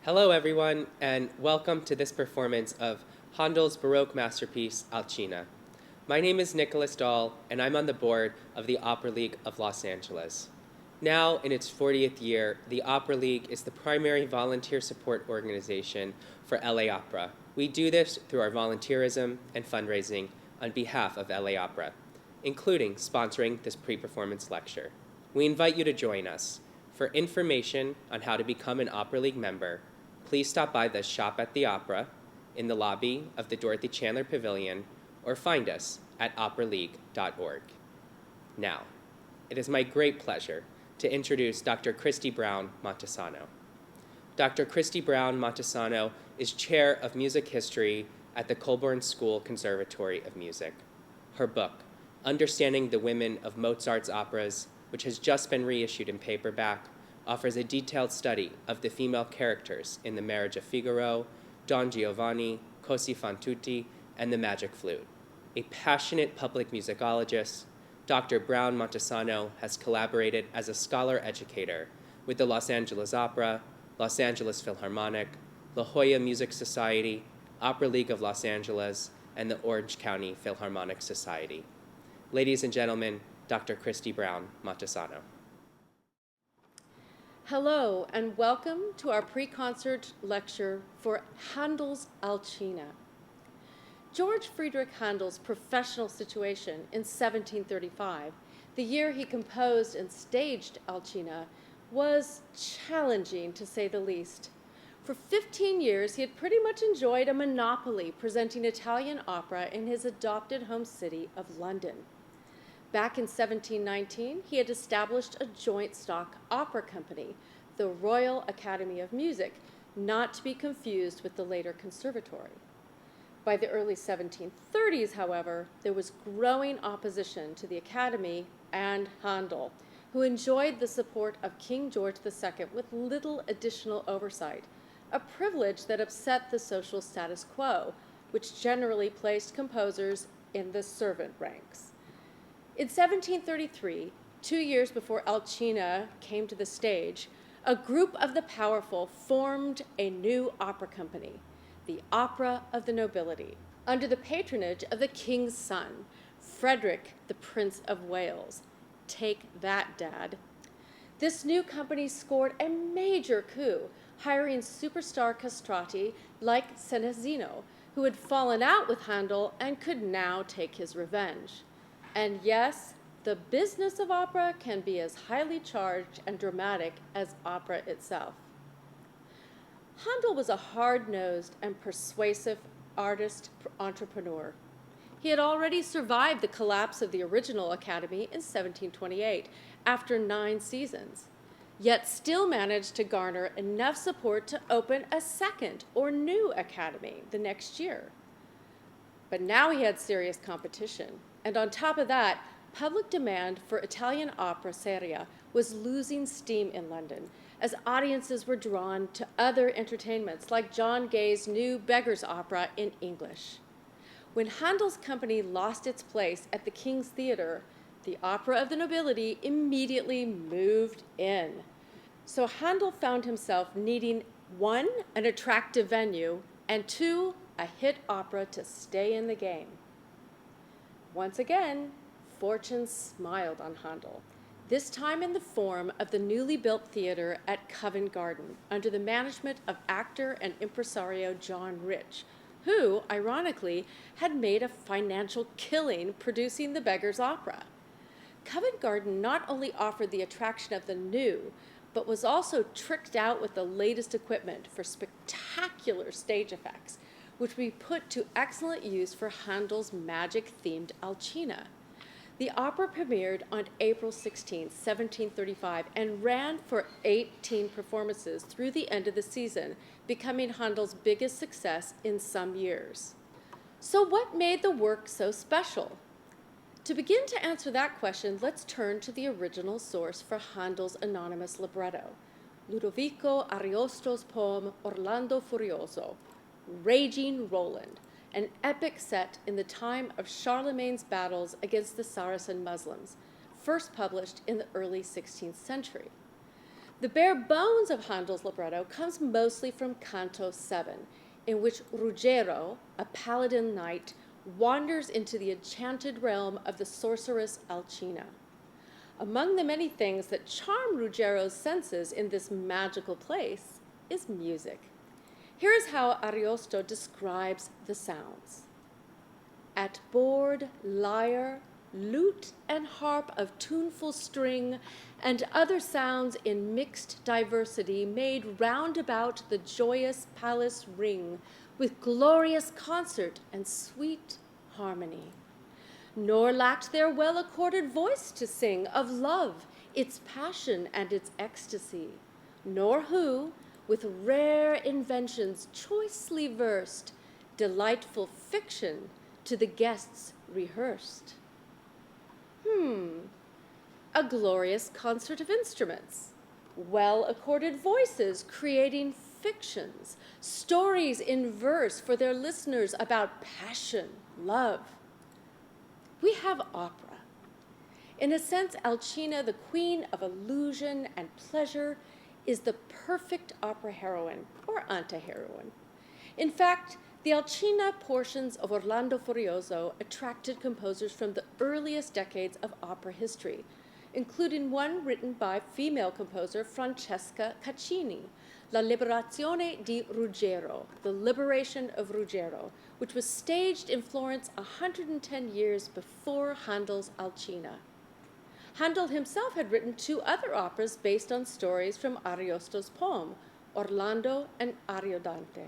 Hello, everyone, and welcome to this performance of Handel's Baroque masterpiece, Alcina. My name is Nicholas Dahl, and I'm on the board of the Opera League of Los Angeles. Now, in its 40th year, the Opera League is the primary volunteer support organization for LA Opera. We do this through our volunteerism and fundraising on behalf of LA Opera, including sponsoring this pre-performance lecture. We invite you to join us. For information on how to become an Opera League member, please stop by the Shop at the Opera in the lobby of the Dorothy Chandler Pavilion or find us at operaleague.org. Now, it is my great pleasure to introduce Dr. Kristi Brown-Montesano. Dr. Kristi Brown-Montesano is Chair of Music History at the Colburn School Conservatory of Music. Her book, Understanding the Women of Mozart's Operas, which has just been reissued in paperback, offers a detailed study of the female characters in The Marriage of Figaro, Don Giovanni, Così fan tutti, and The Magic Flute. A passionate public musicologist, Dr. Brown-Montesano has collaborated as a scholar educator with the Los Angeles Opera, Los Angeles Philharmonic, La Jolla Music Society, Opera League of Los Angeles, and the Orange County Philharmonic Society. Ladies and gentlemen, Dr. Kristi Brown-Montesano. Hello, and welcome to our pre-concert lecture for Handel's Alcina. George Friedrich Handel's professional situation in 1735, the year he composed and staged Alcina, was challenging to say the least. For 15 years, he had pretty much enjoyed a monopoly presenting Italian opera in his adopted home city of London. Back in 1719, he had established a joint stock opera company, the Royal Academy of Music, not to be confused with the later conservatory. By the early 1730s, however, there was growing opposition to the Academy and Handel, who enjoyed the support of King George II with little additional oversight, a privilege that upset the social status quo, which generally placed composers in the servant ranks. In 1733, 2 years before Alcina came to the stage, a group of the powerful formed a new opera company, the Opera of the Nobility, under the patronage of the king's son, Frederick, the Prince of Wales. Take that, Dad. This new company scored a major coup, hiring superstar castrati like Senesino, who had fallen out with Handel and could now take his revenge. And yes, the business of opera can be as highly charged and dramatic as opera itself. Handel was a hard-nosed and persuasive artist-entrepreneur. He had already survived the collapse of the original Academy in 1728 after 9 seasons, yet still managed to garner enough support to open a second or new Academy the next year. But now he had serious competition. And on top of that, public demand for Italian opera seria was losing steam in London as audiences were drawn to other entertainments like John Gay's new Beggar's Opera in English. When Handel's company lost its place at the King's Theatre, the Opera of the Nobility immediately moved in. So Handel found himself needing 1, an attractive venue, and 2, a hit opera to stay in the game. Once again, fortune smiled on Handel, this time in the form of the newly built theater at Covent Garden under the management of actor and impresario John Rich, who, ironically, had made a financial killing producing the Beggar's Opera. Covent Garden not only offered the attraction of the new, but was also tricked out with the latest equipment for spectacular stage effects, which we put to excellent use for Handel's magic-themed Alcina. The opera premiered on April 16, 1735, and ran for 18 performances through the end of the season, becoming Handel's biggest success in some years. So what made the work so special? To begin to answer that question, let's turn to the original source for Handel's anonymous libretto, Ludovico Ariosto's poem Orlando Furioso, Raging Roland, an epic set in the time of Charlemagne's battles against the Saracen Muslims, first published in the early 16th century. The bare bones of Handel's libretto comes mostly from Canto 7, in which Ruggiero, a paladin knight, wanders into the enchanted realm of the sorceress Alcina. Among the many things that charm Ruggiero's senses in this magical place is music. Here is how Ariosto describes the sounds. At board, lyre, lute and harp of tuneful string, and other sounds in mixed diversity made round about the joyous palace ring, with glorious concert and sweet harmony. Nor lacked their well-accorded voice to sing of love, its passion and its ecstasy, nor who, with rare inventions choicely versed, delightful fiction to the guests rehearsed. A glorious concert of instruments, well-accorded voices creating fictions, stories in verse for their listeners about passion, love. We have opera. In a sense, Alcina, the queen of illusion and pleasure, is the perfect opera heroine or anti-heroine. In fact, the Alcina portions of Orlando Furioso attracted composers from the earliest decades of opera history, including one written by female composer Francesca Caccini, La Liberazione di Ruggiero, The Liberation of Ruggiero, which was staged in Florence 110 years before Handel's Alcina. Handel himself had written two other operas based on stories from Ariosto's poem, Orlando and Ariodante.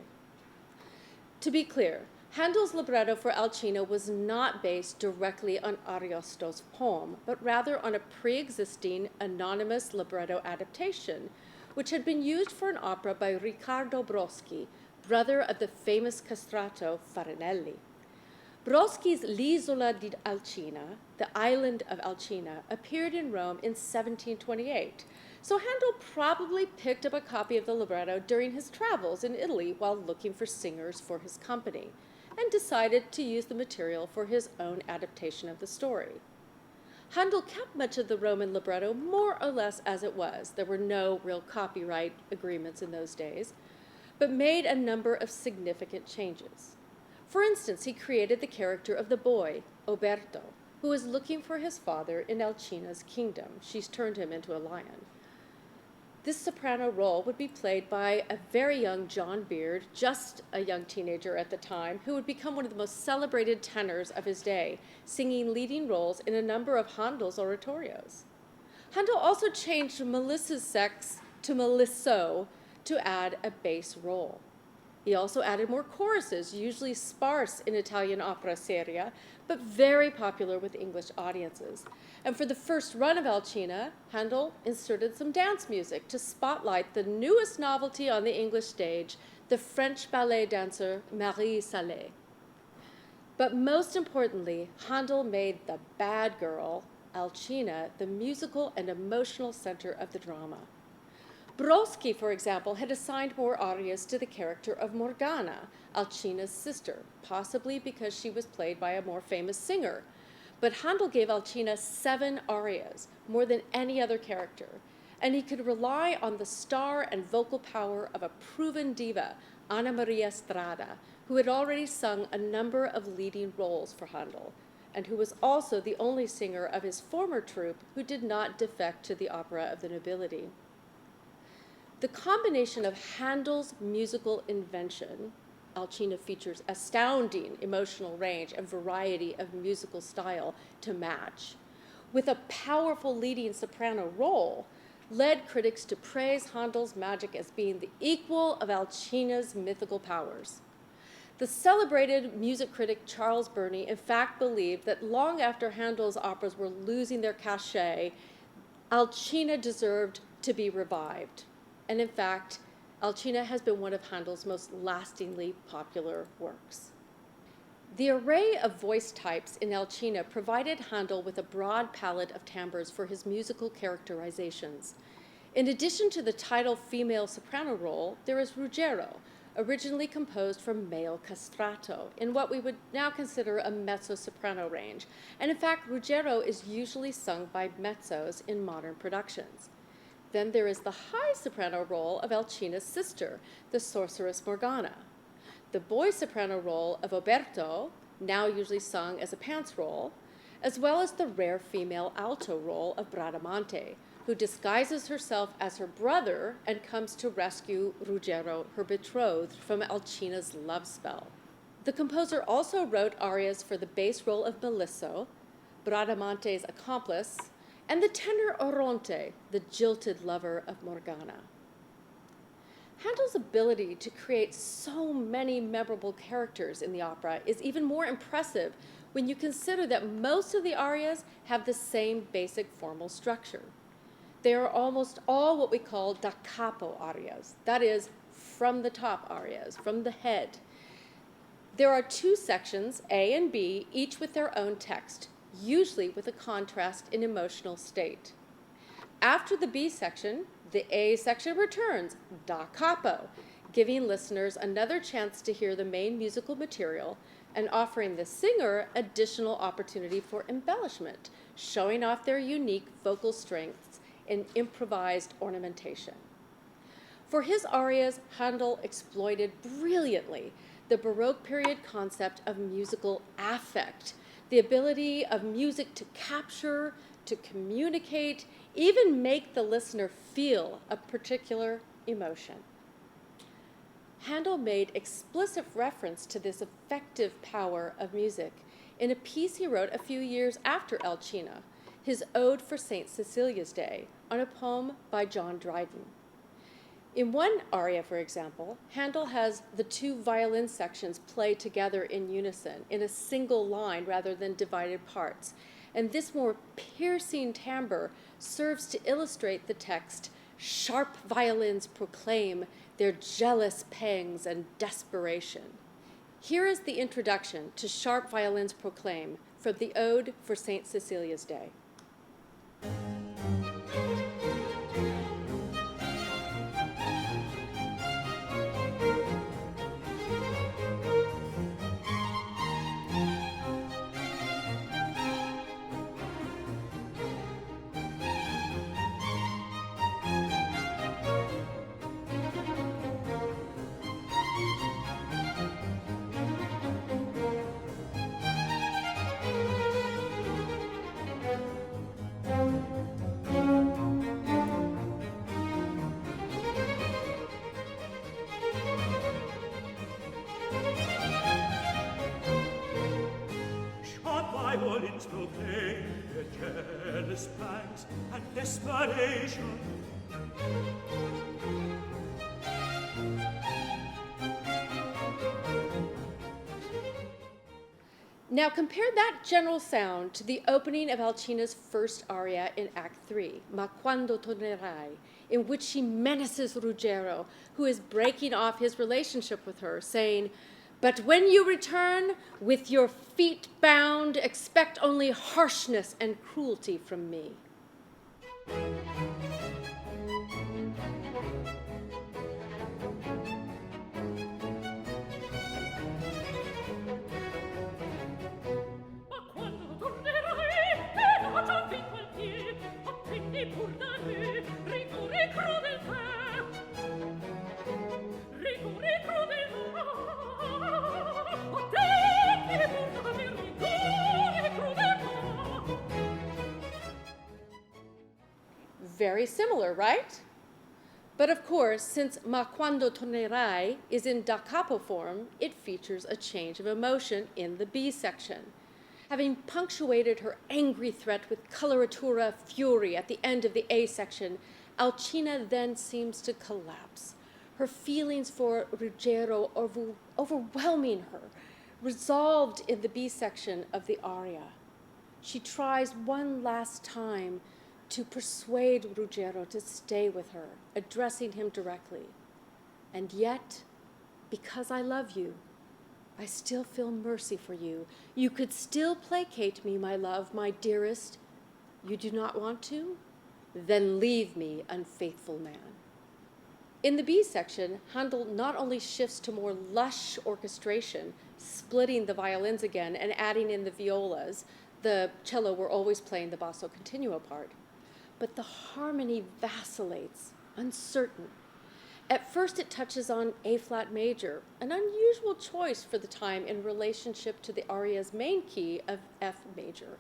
To be clear, Handel's libretto for Alcina was not based directly on Ariosto's poem, but rather on a pre-existing anonymous libretto adaptation, which had been used for an opera by Riccardo Broschi, brother of the famous castrato Farinelli. Broschi's L'Isola di Alcina, the island of Alcina, appeared in Rome in 1728, so Handel probably picked up a copy of the libretto during his travels in Italy while looking for singers for his company, and decided to use the material for his own adaptation of the story. Handel kept much of the Roman libretto more or less as it was. There were no real copyright agreements in those days, but made a number of significant changes. For instance, he created the character of the boy, Oberto, who was looking for his father in Alcina's kingdom. She's turned him into a lion. This soprano role would be played by a very young John Beard, just a young teenager at the time, who would become one of the most celebrated tenors of his day, singing leading roles in a number of Handel's oratorios. Handel also changed Melissa's sex to Melisso to add a bass role. He also added more choruses, usually sparse in Italian opera seria, but very popular with English audiences. And for the first run of Alcina, Handel inserted some dance music to spotlight the newest novelty on the English stage, the French ballet dancer Marie Salé. But most importantly, Handel made the bad girl, Alcina, the musical and emotional center of the drama. Broschi, for example, had assigned more arias to the character of Morgana, Alcina's sister, possibly because she was played by a more famous singer. But Handel gave Alcina 7 arias, more than any other character, and he could rely on the star and vocal power of a proven diva, Anna Maria Strada, who had already sung a number of leading roles for Handel, and who was also the only singer of his former troupe who did not defect to the opera of the nobility. The combination of Handel's musical invention, Alcina features astounding emotional range and variety of musical style to match, with a powerful leading soprano role, led critics to praise Handel's magic as being the equal of Alcina's mythical powers. The celebrated music critic Charles Burney, in fact, believed that long after Handel's operas were losing their cachet, Alcina deserved to be revived. And in fact, Alcina has been one of Handel's most lastingly popular works. The array of voice types in Alcina provided Handel with a broad palette of timbres for his musical characterizations. In addition to the title female soprano role, there is Ruggiero, originally composed for male castrato, in what we would now consider a mezzo-soprano range. And in fact, Ruggiero is usually sung by mezzos in modern productions. Then there is the high soprano role of Alcina's sister, the sorceress Morgana. The boy soprano role of Oberto, now usually sung as a pants role, as well as the rare female alto role of Bradamante, who disguises herself as her brother and comes to rescue Ruggiero, her betrothed, from Alcina's love spell. The composer also wrote arias for the bass role of Melisso, Bradamante's accomplice, and the tenor Oronte, the jilted lover of Morgana. Handel's ability to create so many memorable characters in the opera is even more impressive when you consider that most of the arias have the same basic formal structure. They are almost all what we call da capo arias, that is, from the top arias, from the head. There are two sections, A and B, each with their own text, usually with a contrast in emotional state. After the B section, the A section returns, da capo, giving listeners another chance to hear the main musical material and offering the singer additional opportunity for embellishment, showing off their unique vocal strengths in improvised ornamentation. For his arias, Handel exploited brilliantly the Baroque period concept of musical affect, the ability of music to capture, to communicate, even make the listener feel a particular emotion. Handel made explicit reference to this effective power of music in a piece he wrote a few years after Alcina, his Ode for St. Cecilia's Day, on a poem by John Dryden. In one aria, for example, Handel has the two violin sections play together in unison, in a single line rather than divided parts. And this more piercing timbre serves to illustrate the text, "Sharp violins proclaim their jealous pangs and desperation." Here is the introduction to "Sharp Violins Proclaim" from the Ode for St. Cecilia's Day. Violins proclaim their jealous pangs and desperation. Now compare that general sound to the opening of Alcina's first aria in Act 3, Ma quando tornerai, in which she menaces Ruggiero, who is breaking off his relationship with her, saying, "But when you return, with your feet bound, expect only harshness and cruelty from me." Very similar, right? But of course, since Ma quando tornerai is in da capo form, it features a change of emotion in the B section. Having punctuated her angry threat with coloratura fury at the end of the A section, Alcina then seems to collapse, her feelings for Ruggiero overwhelming her, resolved in the B section of the aria. She tries one last time to persuade Ruggiero to stay with her, addressing him directly. "And yet, because I love you, I still feel mercy for you. You could still placate me, my love, my dearest. You do not want to? Then leave me, unfaithful man." In the B section, Handel not only shifts to more lush orchestration, splitting the violins again and adding in the violas, the cello were always playing the basso continuo part, but the harmony vacillates, uncertain. At first it touches on A-flat major, an unusual choice for the time in relationship to the aria's main key of F major.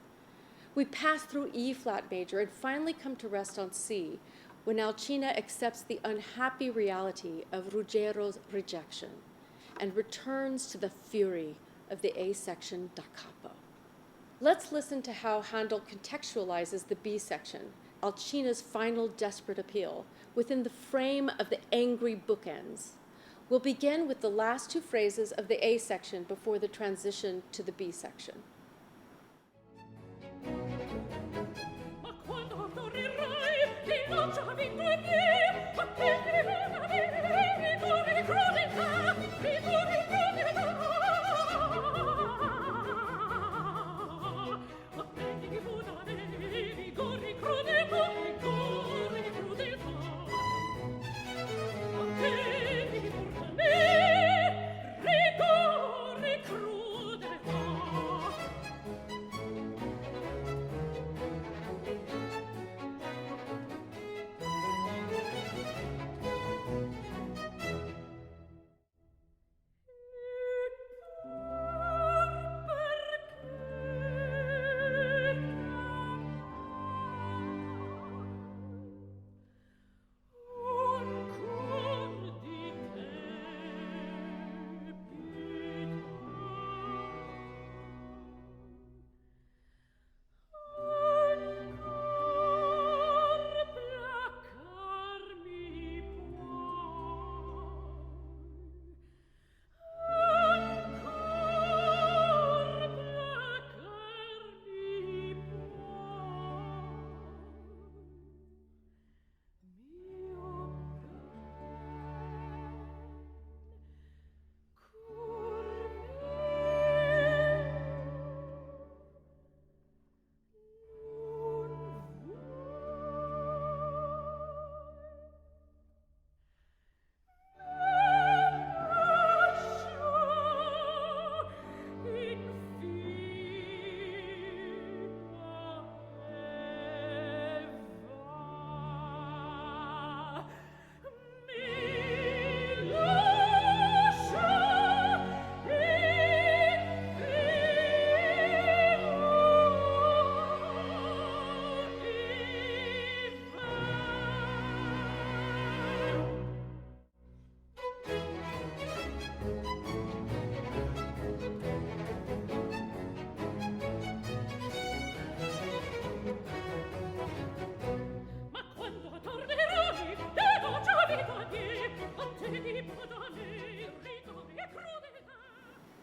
We pass through E-flat major and finally come to rest on C, when Alcina accepts the unhappy reality of Ruggiero's rejection and returns to the fury of the A section da capo. Let's listen to how Handel contextualizes the B section, Alcina's final desperate appeal, within the frame of the angry bookends. We'll begin with the last two phrases of the A section before the transition to the B section.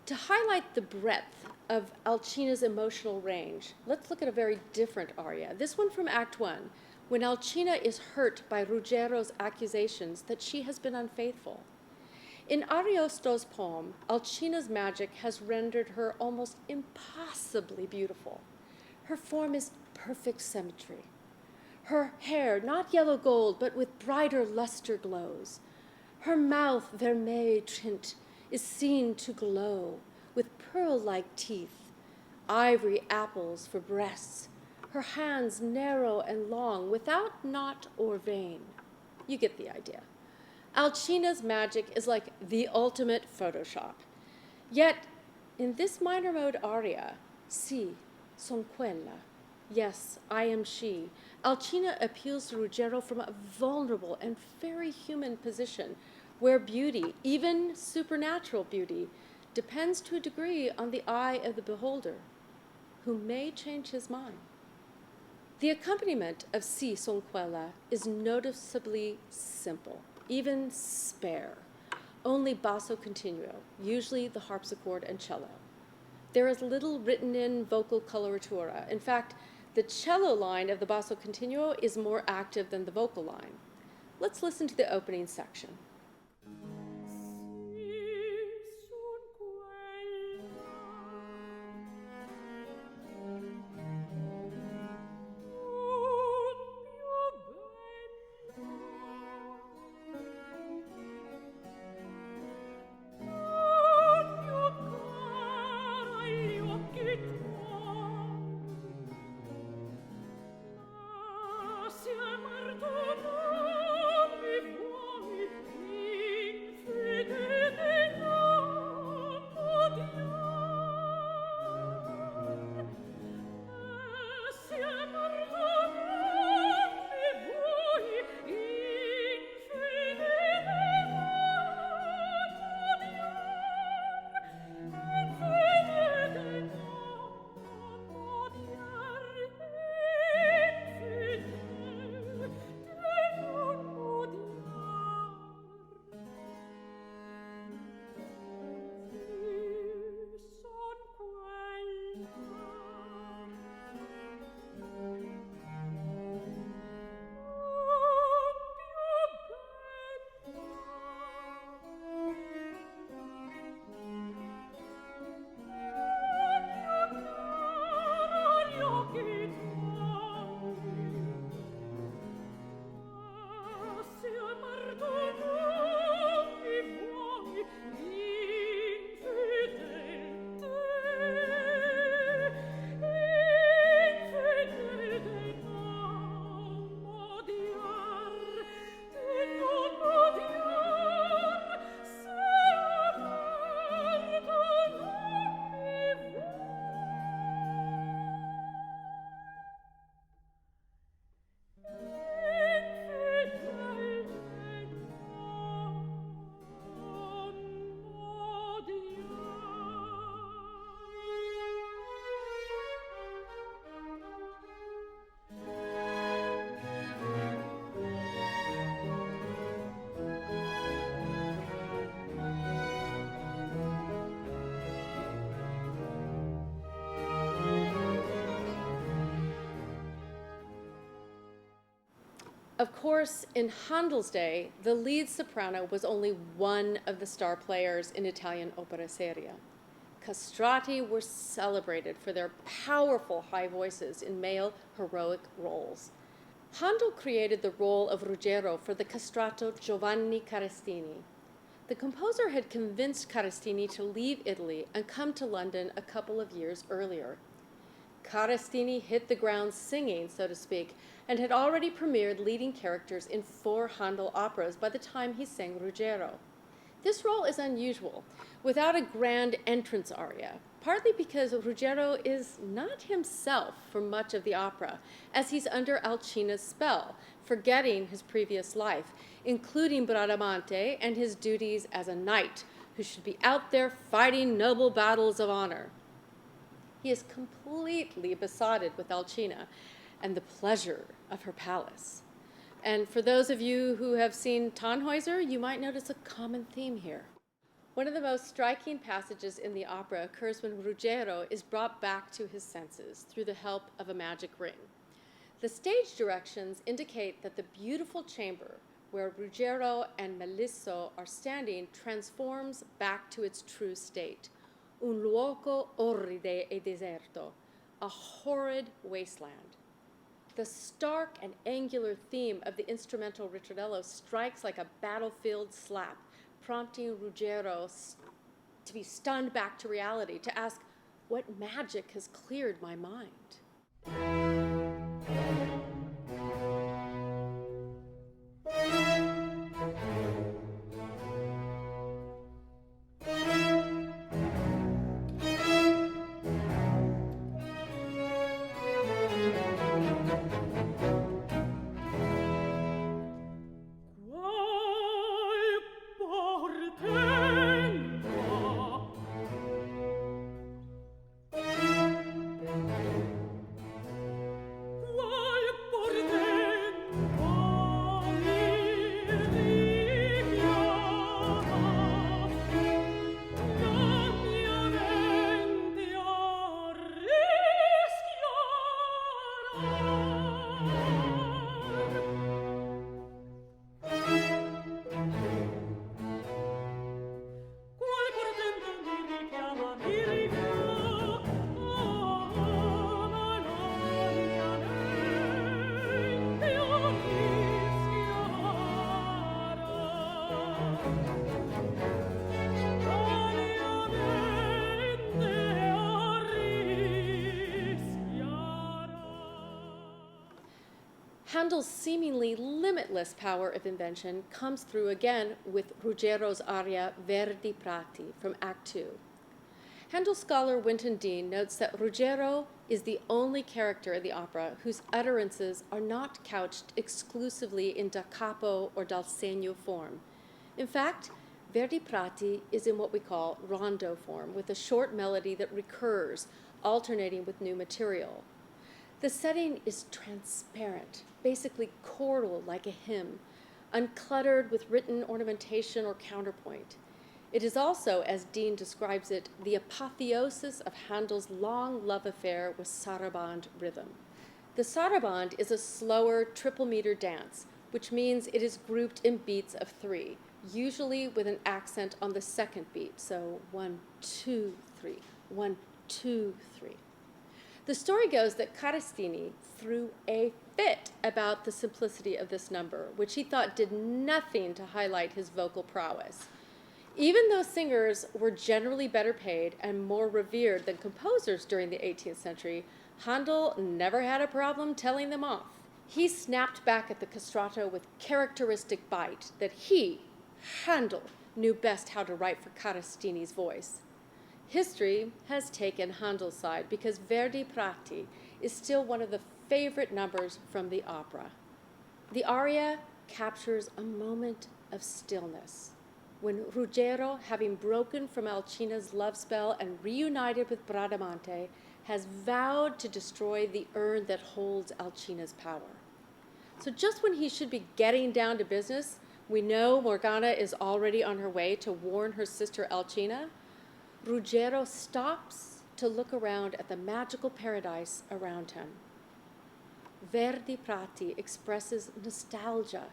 To highlight the breadth of Alcina's emotional range, let's look at a very different aria. This one from Act 1, when Alcina is hurt by Ruggiero's accusations that she has been unfaithful. In Ariosto's poem, Alcina's magic has rendered her almost impossibly beautiful. Her form is perfect symmetry. Her hair, not yellow gold, but with brighter luster glows. Her mouth, vermeil tint, is seen to glow with pearl-like teeth, ivory apples for breasts, her hands narrow and long, without knot or vein. You get the idea. Alcina's magic is like the ultimate Photoshop. Yet, in this minor mode aria, si, son quella, yes, I am she, Alcina appeals to Ruggiero from a vulnerable and very human position where beauty, even supernatural beauty, depends to a degree on the eye of the beholder, who may change his mind. The accompaniment of Si son quella is noticeably simple, even spare, only basso continuo, usually the harpsichord and cello. There is little written-in vocal coloratura. In fact, the cello line of the basso continuo is more active than the vocal line. Let's listen to the opening section. Si Of course, in Handel's day, the lead soprano was only one of the star players in Italian opera seria. Castrati were celebrated for their powerful high voices in male heroic roles. Handel created the role of Ruggiero for the castrato Giovanni Carestini. The composer had convinced Carestini to leave Italy and come to London a couple of years earlier. Carestini hit the ground singing, so to speak, and had already premiered leading characters in 4 Handel operas by the time he sang Ruggiero. This role is unusual, without a grand entrance aria, partly because Ruggiero is not himself for much of the opera, as he's under Alcina's spell, forgetting his previous life, including Bradamante and his duties as a knight who should be out there fighting noble battles of honor. He is completely besotted with Alcina and the pleasure of her palace. And for those of you who have seen Tannhäuser, you might notice a common theme here. One of the most striking passages in the opera occurs when Ruggiero is brought back to his senses through the help of a magic ring. The stage directions indicate that the beautiful chamber where Ruggiero and Melisso are standing transforms back to its true state, un luogo orride e deserto, a horrid wasteland. The stark and angular theme of the instrumental ritornello strikes like a battlefield slap, prompting Ruggiero to be stunned back to reality, to ask, what magic has cleared my mind? Handel's seemingly limitless power of invention comes through again with Ruggiero's aria Verdi Prati from Act 2. Handel scholar Winton Dean notes that Ruggiero is the only character in the opera whose utterances are not couched exclusively in da capo or dal segno form. In fact, Verdi Prati is in what we call rondo form, with a short melody that recurs, alternating with new material. The setting is transparent, basically choral like a hymn, uncluttered with written ornamentation or counterpoint. It is also, as Dean describes it, the apotheosis of Handel's long love affair with saraband rhythm. The saraband is a slower triple-meter dance, which means it is grouped in beats of 3, usually with an accent on the second beat, so 1, 2, 3, 1, 2, 3. The story goes that Carestini threw a fit about the simplicity of this number, which he thought did nothing to highlight his vocal prowess. Even though singers were generally better paid and more revered than composers during the 18th century, Handel never had a problem telling them off. He snapped back at the castrato with characteristic bite that he, Handel, knew best how to write for Carestini's voice. History has taken Handel's side because Verdi Prati is still one of the favorite numbers from the opera. The aria captures a moment of stillness when Ruggiero, having broken from Alcina's love spell and reunited with Bradamante, has vowed to destroy the urn that holds Alcina's power. So just when he should be getting down to business, we know Morgana is already on her way to warn her sister Alcina. Ruggiero stops to look around at the magical paradise around him. Verdi Prati expresses nostalgia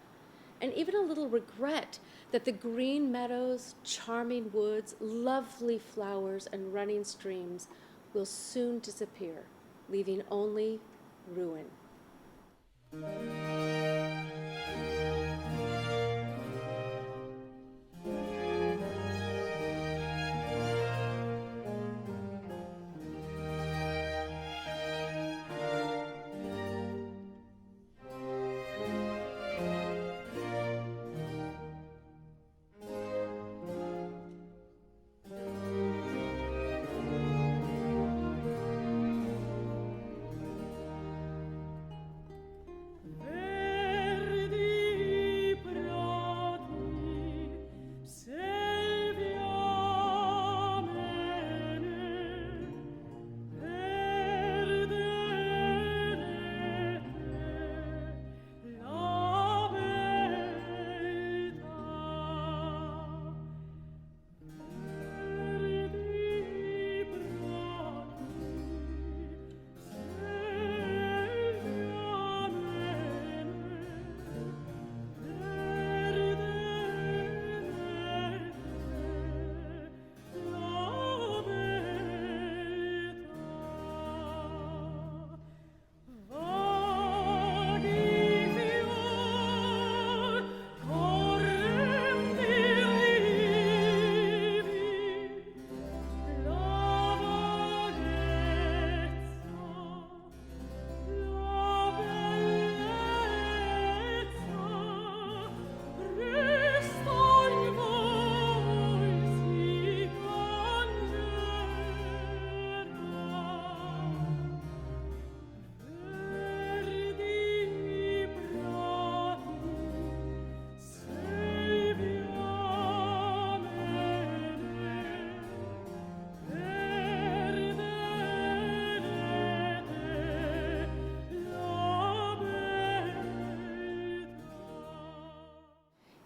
and even a little regret that the green meadows, charming woods, lovely flowers, and running streams will soon disappear, leaving only ruin.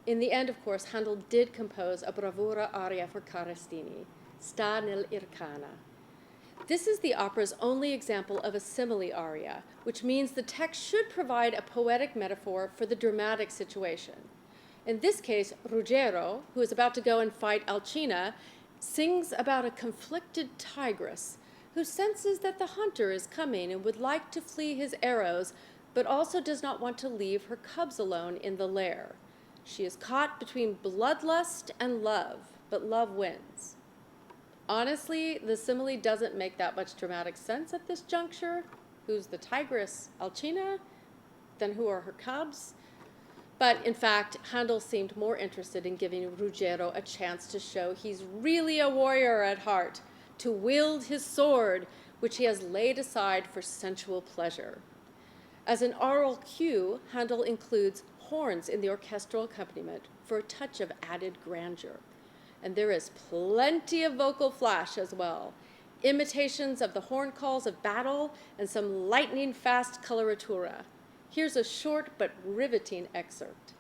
In the end, of course, Handel did compose a bravura aria for Carestini, Sta nell'Ircana. This is the opera's only example of a simile aria, which means the text should provide a poetic metaphor for the dramatic situation. In this case, Ruggiero, who is about to go and fight Alcina, sings about a conflicted tigress who senses that the hunter is coming and would like to flee his arrows, but also does not want to leave her cubs alone in the lair. She is caught between bloodlust and love, but love wins. Honestly, the simile doesn't make that much dramatic sense at this juncture. Who's the tigress? Alcina? Then who are her cubs? But in fact, Handel seemed more interested in giving Ruggiero a chance to show he's really a warrior at heart, to wield his sword, which he has laid aside for sensual pleasure. As an aural cue, Handel includes horns in the orchestral accompaniment for a touch of added grandeur. And there is plenty of vocal flash as well, imitations of the horn calls of battle and some lightning-fast coloratura. Here's a short but riveting excerpt.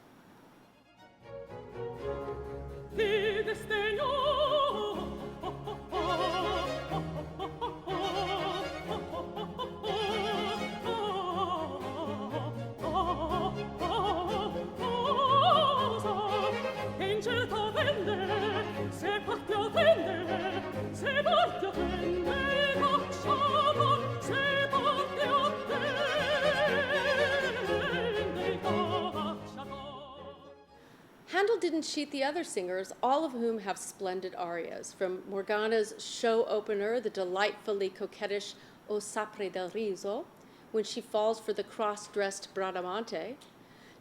Handel didn't cheat the other singers, all of whom have splendid arias, from Morgana's show opener, the delightfully coquettish O Sapre del Riso, when she falls for the cross-dressed Bradamante,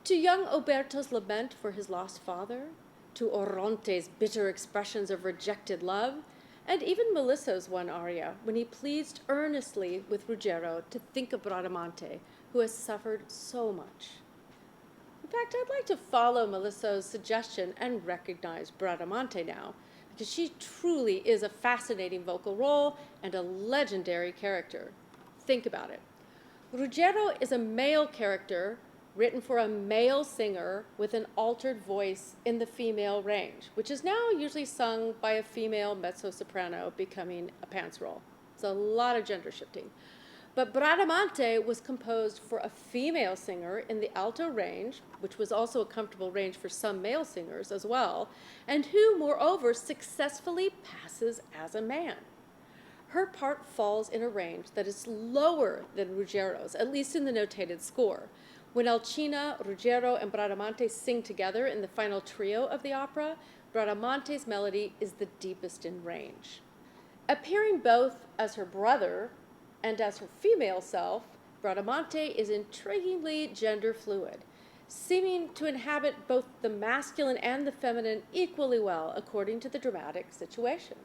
to young Oberto's lament for his lost father, to Oronte's bitter expressions of rejected love, and even Melisso's one aria, when he pleads earnestly with Ruggiero to think of Bradamante, who has suffered so much. In fact, I'd like to follow Melisso's suggestion and recognize Bradamante now, because she truly is a fascinating vocal role and a legendary character. Think about it. Ruggiero is a male character written for a male singer with an altered voice in the female range, which is now usually sung by a female mezzo-soprano becoming a pants role. It's a lot of gender shifting. But Bradamante was composed for a female singer in the alto range, which was also a comfortable range for some male singers as well, and who, moreover, successfully passes as a man. Her part falls in a range that is lower than Ruggiero's, at least in the notated score. When Alcina, Ruggiero, and Bradamante sing together in the final trio of the opera, Bradamante's melody is the deepest in range. Appearing both as her brother and as her female self, Bradamante is intriguingly gender fluid, seeming to inhabit both the masculine and the feminine equally well according to the dramatic situation.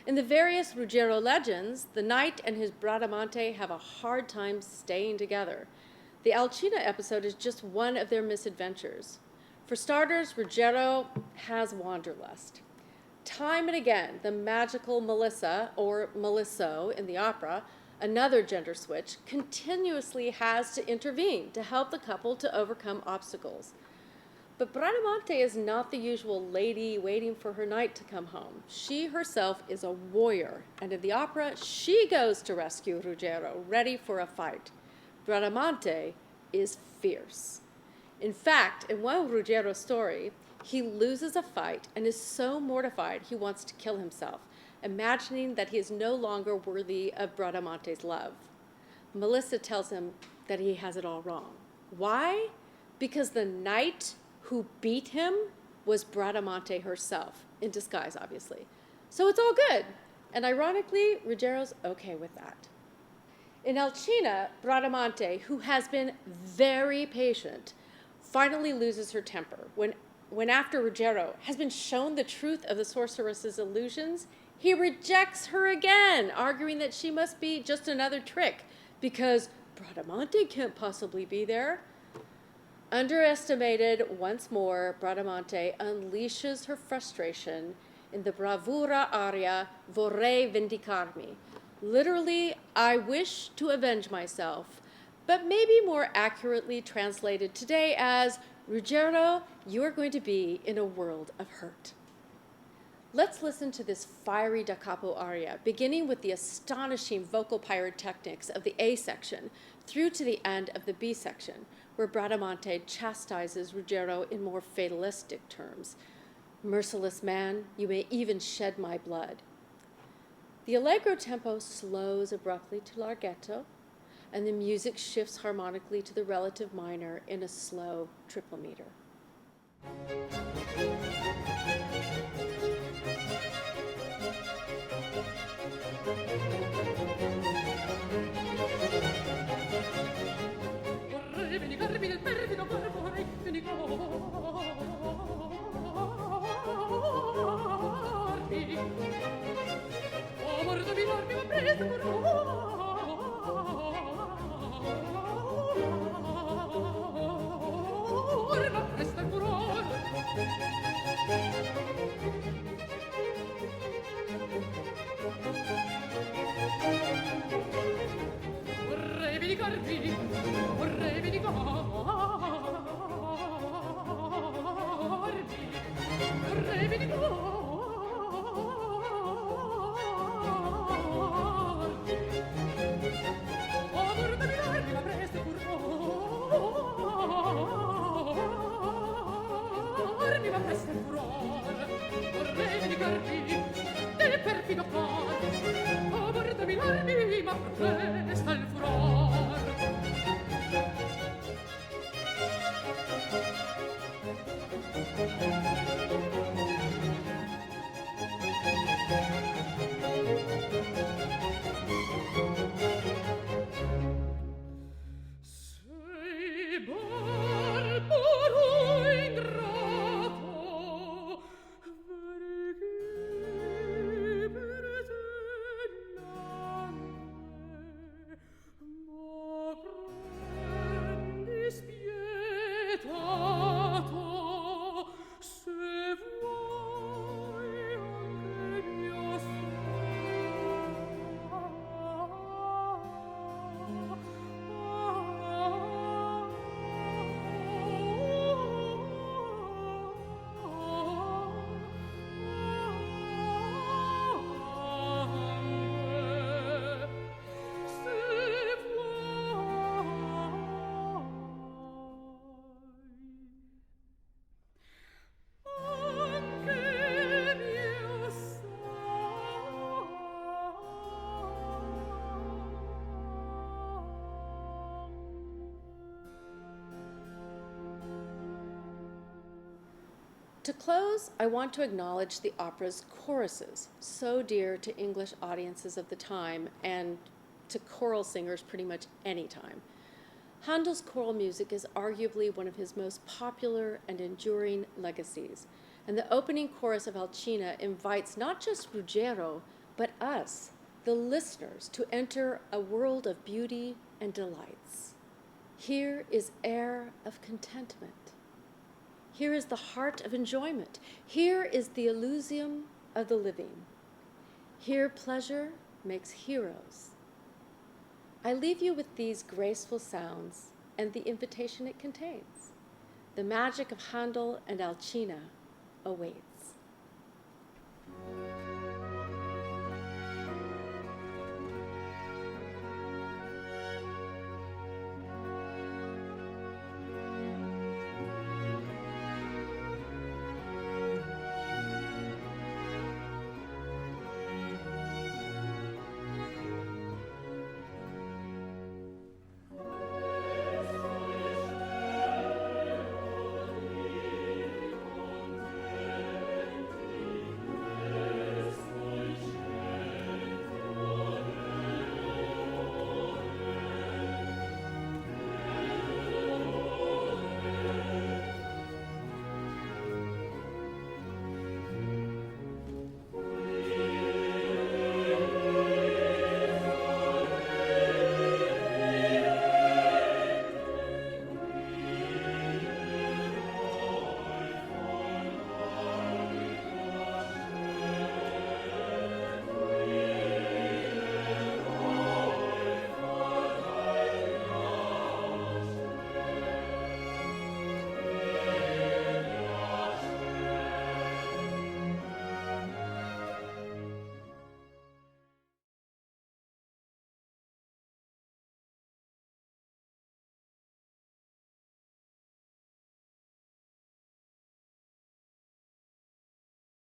In the various Ruggiero legends, the knight and his Bradamante have a hard time staying together. The Alcina episode is just one of their misadventures. For starters, Ruggiero has wanderlust. Time and again, the magical Melissa, or Melisso in the opera, another gender switch, continuously has to intervene to help the couple to overcome obstacles. But Bradamante is not the usual lady waiting for her knight to come home. She herself is a warrior, and in the opera, she goes to rescue Ruggiero, ready for a fight. Bradamante is fierce. In fact, in one Ruggiero story, he loses a fight and is so mortified he wants to kill himself, imagining that he is no longer worthy of Bradamante's love. Melissa tells him that he has it all wrong. Why? Because the knight who beat him was Bradamante herself, in disguise, obviously. So it's all good. And ironically, Ruggiero's okay with that. In Alcina, Bradamante, who has been very patient, finally loses her temper when after Ruggiero has been shown the truth of the sorceress's illusions, he rejects her again, arguing that she must be just another trick because Bradamante can't possibly be there. Underestimated once more, Bradamante unleashes her frustration in the bravura aria Vorrei vendicarmi. Literally, I wish to avenge myself, but maybe more accurately translated today as, Ruggiero, you are going to be in a world of hurt. Let's listen to this fiery da capo aria, beginning with the astonishing vocal pyrotechnics of the A section through to the end of the B section, where Bradamante chastises Ruggiero in more fatalistic terms. Merciless man, you may even shed my blood. The allegro tempo slows abruptly to larghetto, and the music shifts harmonically to the relative minor in a slow triple meter. To close, I want to acknowledge the opera's choruses, so dear to English audiences of the time and to choral singers pretty much any time. Handel's choral music is arguably one of his most popular and enduring legacies, and the opening chorus of Alcina invites not just Ruggiero, but us, the listeners, to enter a world of beauty and delights. Here is air of contentment. Here is the heart of enjoyment. Here is the Elysium of the living. Here pleasure makes heroes. I leave you with these graceful sounds and the invitation it contains. The magic of Handel and Alcina awaits.